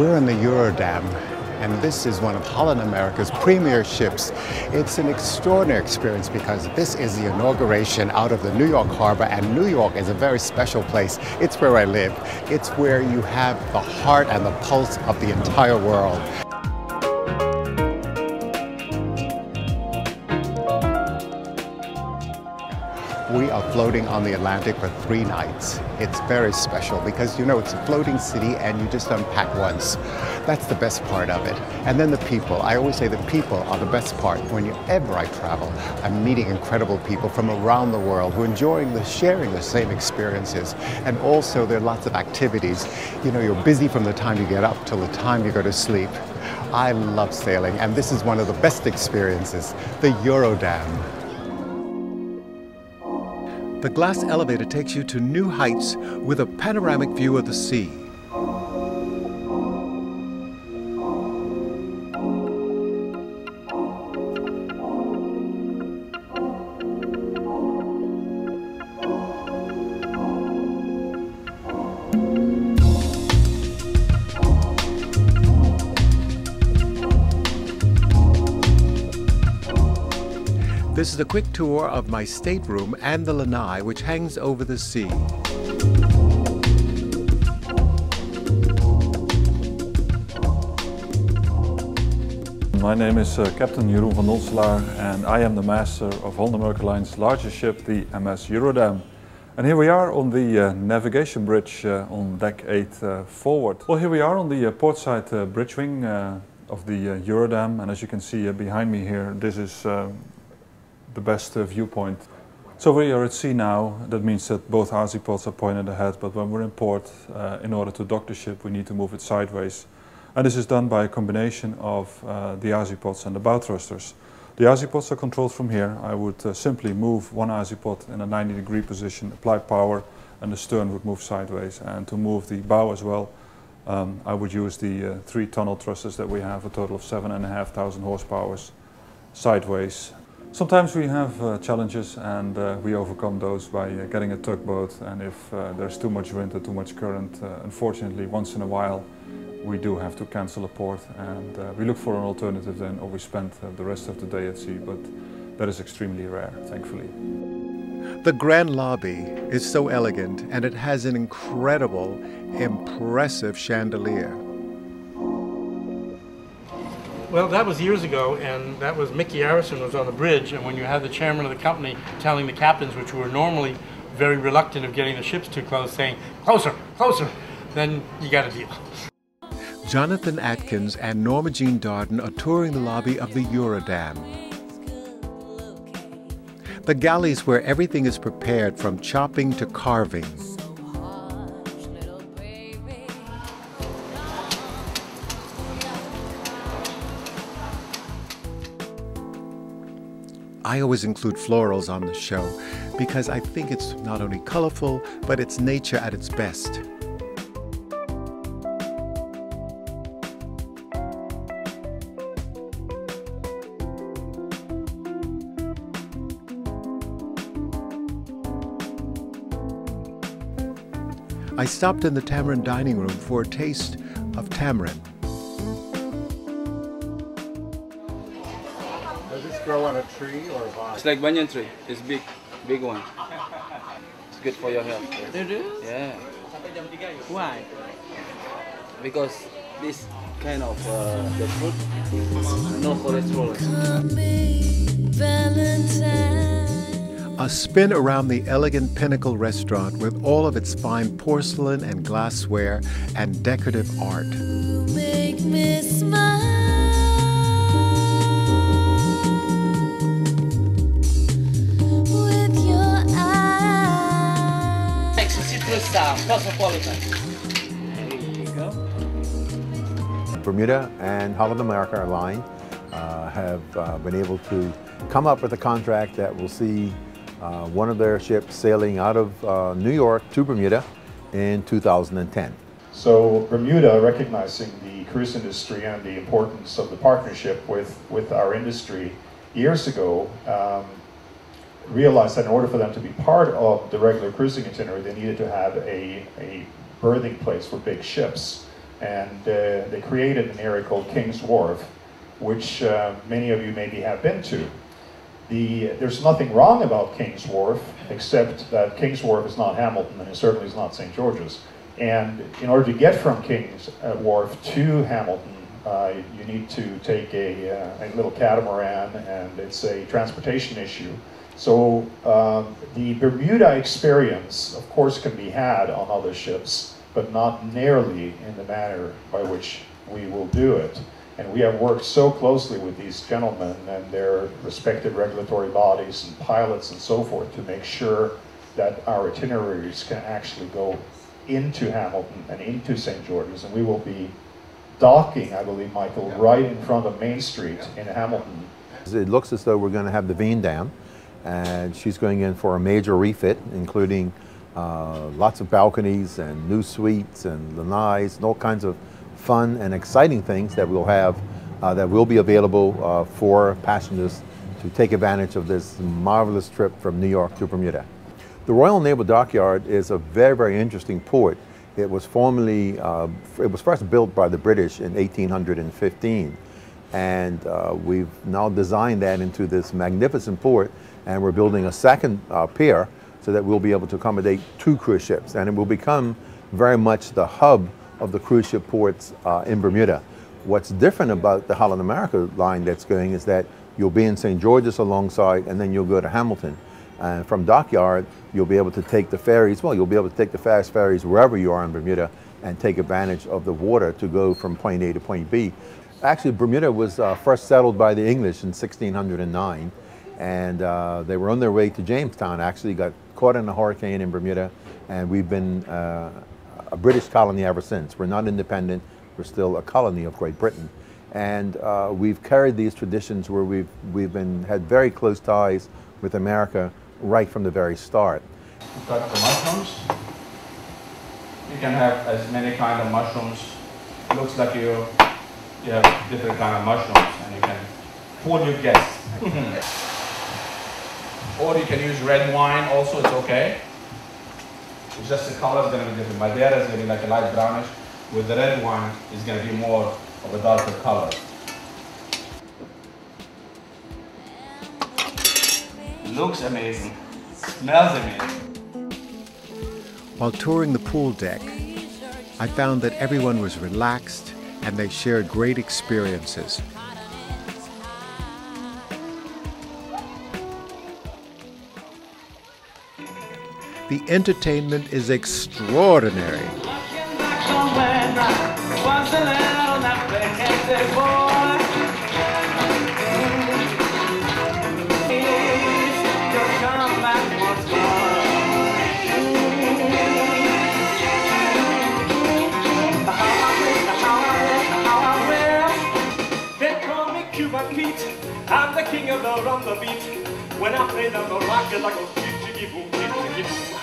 We're in the Eurodam, and this is one of Holland America's premier ships. It's an extraordinary experience because this is the inauguration out of the New York harbor, and New York is a very special place. It's where I live. It's where you have the heart and the pulse of the entire world. We are floating on the Atlantic for 3 nights. It's very special because, you know, it's a floating city and you just unpack once. That's the best part of it. And then the people. I always say the people are the best part. Whenever I travel, I'm meeting incredible people from around the world who are enjoying sharing the same experiences. And also there are lots of activities. You know, you're busy from the time you get up till the time you go to sleep. I love sailing, and this is one of the best experiences, the Eurodam. The glass elevator takes you to new heights with a panoramic view of the sea. This is a quick tour of my stateroom and the lanai, which hangs over the sea. My name is Captain Jeroen van Donselaar, and I am the master of Holland America Line's largest ship, the MS Eurodam. And here we are on the navigation bridge on deck 8 forward. Well, here we are on the portside bridge wing of the Eurodam, and as you can see behind me here, this is the best viewpoint. So we are at sea now. That means that both azipods are pointed ahead, but when we're in port, in order to dock the ship, we need to move it sideways. And this is done by a combination of the azipods and the bow thrusters. The azipods are controlled from here. I would simply move one azipod in a 90-degree position, apply power, and the stern would move sideways. And to move the bow as well, I would use the 3 tunnel thrusters that we have, a total of 7,500 horsepower sideways. Sometimes we have challenges, and we overcome those by getting a tugboat, and if there's too much wind or too much current, unfortunately once in a while we do have to cancel a port, and we look for an alternative then, or we spend the rest of the day at sea, but that is extremely rare, thankfully. The grand lobby is so elegant, and it has an incredible, impressive chandelier. Well, that was years ago, and that was Mickey Harrison was on the bridge, and when you had the chairman of the company telling the captains, which were normally very reluctant of getting the ships too close, saying, "Closer, closer," then you got a deal. Jonathan Atkins and Norma Jean Darden are touring the lobby of the Eurodam. The galleys where everything is prepared from chopping to carving. I always include florals on the show because I think it's not only colorful, but it's nature at its best. I stopped in the Tamarind dining room for a taste of tamarind. Does this grow on a tree or a vine? It's like banyan tree. It's big one. It's good for your health. It is? Yeah. Why? Because this kind of the fruit is no cholesterol. A spin around the elegant Pinnacle restaurant with all of its fine porcelain and glassware and decorative art. Make me smile with your eyes. Citrus Cosmopolitan. There you go. Bermuda and Holland America line have been able to come up with a contract that will see one of their ships sailing out of New York to Bermuda in 2010. So Bermuda, recognizing the cruise industry and the importance of the partnership with our industry years ago, realized that in order for them to be part of the regular cruising itinerary, they needed to have a berthing place for big ships. and they created an area called King's Wharf, which many of you maybe have been to. There's nothing wrong about King's Wharf, except that King's Wharf is not Hamilton, and it certainly is not St. George's. And in order to get from King's Wharf to Hamilton, you need to take a little catamaran, and it's a transportation issue. So the Bermuda experience, of course, can be had on other ships, but not nearly in the manner by which we will do it. And we have worked so closely with these gentlemen and their respective regulatory bodies and pilots and so forth to make sure that our itineraries can actually go into Hamilton and into St. George's. And we will be docking, I believe, Michael, right in front of Main Street in Hamilton. It looks as though we're going to have the Veen down, and she's going in for a major refit, including lots of balconies and new suites and lanais and all kinds of fun and exciting things that we'll have that will be available for passengers to take advantage of this marvelous trip from New York to Bermuda. The Royal Naval Dockyard is a very, very interesting port. It was formerly, it was first built by the British in 1815, and we've now designed that into this magnificent port, and we're building a second pier so that we'll be able to accommodate 2 cruise ships, and it will become very much the hub of the cruise ship ports in Bermuda. What's different about the Holland America line that's going is that you'll be in St. George's alongside, and then you'll go to Hamilton. And from Dockyard, you'll be able to take the ferries, well, you'll be able to take the fast ferries wherever you are in Bermuda and take advantage of the water to go from point A to point B. Actually, Bermuda was first settled by the English in 1609, and they were on their way to Jamestown, actually got caught in a hurricane in Bermuda, and we've been a British colony ever since. We're not independent, we're still a colony of Great Britain. And we've carried these traditions where we've had very close ties with America right from the very start. Cut the mushrooms. You can have as many kind of mushrooms. It looks like you have different kind of mushrooms, and you can fool your guests. Or you can use red wine also, it's okay. It's just the color is going to be different. Madeira is going to be like a light brownish. With the red wine, it's going to be more of a darker color. Looks amazing. Smells amazing. While touring the pool deck, I found that everyone was relaxed and they shared great experiences. The entertainment is extraordinary. I'm the king of the rumba beat. When I play the rock, I go jiggy boom, jiggy boom.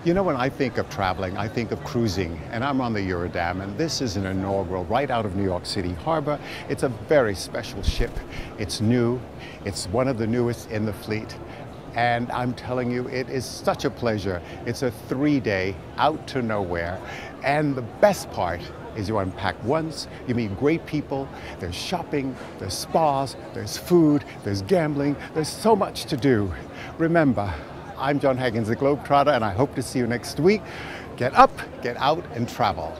You know, when I think of traveling, I think of cruising, and I'm on the Eurodam, and this is an inaugural right out of New York City Harbor. It's a very special ship. It's new. It's one of the newest in the fleet. And I'm telling you, it is such a pleasure. It's a 3-day out to nowhere. And the best part is you unpack once, you meet great people, there's shopping, there's spas, there's food, there's gambling, there's so much to do. Remember, I'm John Haggins, the Globetrotter, and I hope to see you next week. Get up, get out, and travel.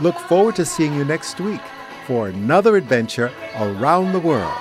Look forward to seeing you next week for another adventure around the world.